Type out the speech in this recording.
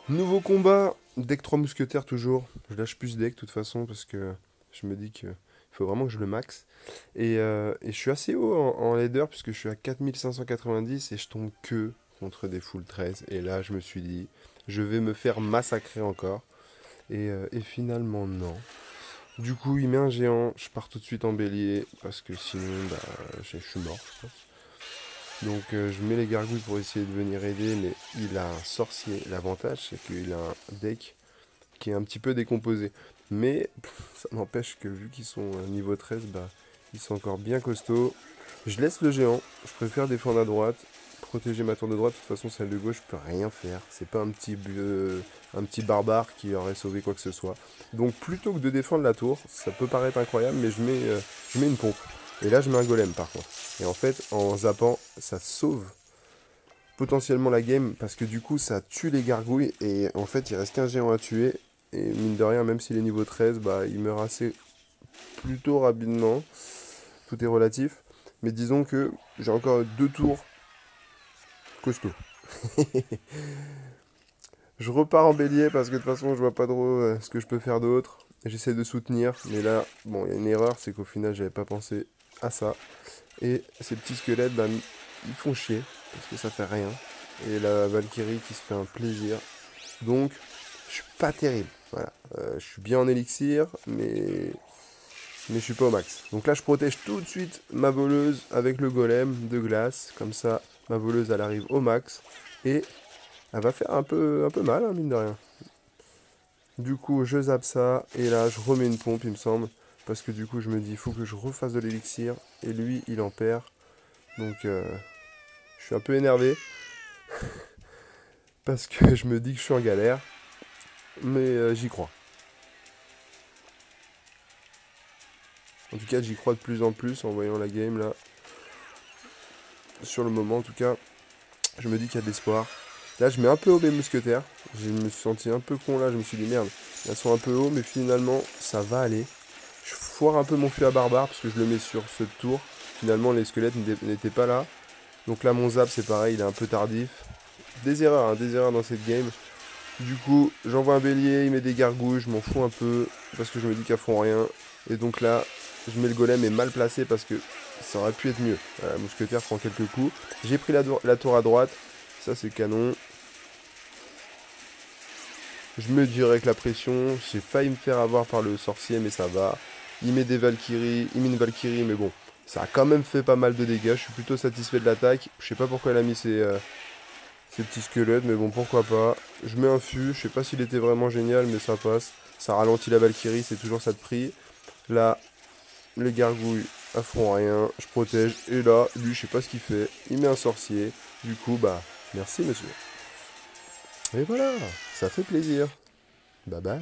Nouveau combat, deck 3 mousquetaires toujours. Je lâche plus deck de toute façon parce que je me dis que il faut vraiment que je le max. Et je suis assez haut en leader puisque je suis à 4590 et je tombe que contre des full 13. Et là je me suis dit, je vais me faire massacrer encore. Et finalement non. Du coup il met un géant, je pars tout de suite en bélier parce que sinon bah, je suis mort je pense. Donc je mets les gargouilles pour essayer de venir aider, mais il a un sorcier. L'avantage c'est qu'il a un deck qui est un petit peu décomposé. Mais ça n'empêche que vu qu'ils sont niveau 13, bah, ils sont encore bien costauds. Je laisse le géant, je préfère défendre à droite, protéger ma tour de droite. De toute façon, celle de gauche, je peux rien faire. C'est pas un petit barbare qui aurait sauvé quoi que ce soit. Donc plutôt que de défendre la tour, ça peut paraître incroyable, mais je mets une pompe. Et là, je mets un golem par contre. Et en fait, en zappant, ça sauve potentiellement la game parce que du coup ça tue les gargouilles et en fait il reste qu'un géant à tuer et mine de rien même s'il est niveau 13 bah il meurt assez plutôt rapidement, tout est relatif, mais disons que j'ai encore deux tours costauds. Je repars en bélier parce que de toute façon je vois pas trop ce que je peux faire d'autre, j'essaie de soutenir mais là bon il y a une erreur, c'est qu'au final j'avais pas pensé à ça et ces petits squelettes bah, ils font chier parce que ça fait rien et la Valkyrie qui se fait un plaisir. Donc, je suis pas terrible. Voilà. Je suis bien en élixir, mais je suis pas au max. Donc là, je protège tout de suite ma voleuse avec le golem de glace. Comme ça, ma voleuse, elle arrive au max. Et elle va faire un peu mal, hein, mine de rien. Du coup, je zappe ça. Et là, je remets une pompe, il me semble. Parce que du coup, je me dis, il faut que je refasse de l'élixir. Et lui, il en perd. Donc, je suis un peu énervé. Parce que je me dis que je suis en galère. Mais j'y crois. En tout cas, j'y crois de plus en plus en voyant la game là. Sur le moment, en tout cas, je me dis qu'il y a de l'espoir. Là, je mets un peu haut mes mousquetaires. Je me suis senti un peu con là. Je me suis dit merde, elles sont un peu haut, mais finalement, ça va aller. Je foire un peu mon feu à barbare parce que je le mets sur ce tour. Finalement, les squelettes n'étaient pas là. Donc là, mon zap, c'est pareil, il est un peu tardif. Des erreurs dans cette game. Du coup, j'envoie un bélier, il met des gargouilles, je m'en fous un peu parce que je me dis qu'elles font rien. Et donc là, je mets le golem est mal placé parce que ça aurait pu être mieux. Voilà, mousquetaire prend quelques coups. J'ai pris la tour à droite, ça c'est canon. Je me dirais avec la pression, j'ai failli me faire avoir par le sorcier, mais ça va. Il met des Valkyries, il met une Valkyrie, mais bon, ça a quand même fait pas mal de dégâts. Je suis plutôt satisfait de l'attaque. Je sais pas pourquoi elle a mis ces petits squelettes, mais bon, pourquoi pas. Je mets un fût, je sais pas s'il était vraiment génial, mais ça passe. Ça ralentit la Valkyrie, c'est toujours ça de prix. Là, les gargouilles affrontent rien, je protège. Et là, lui, je sais pas ce qu'il fait. Il met un sorcier. Du coup, bah, merci monsieur. Et voilà, ça fait plaisir. Bye bye.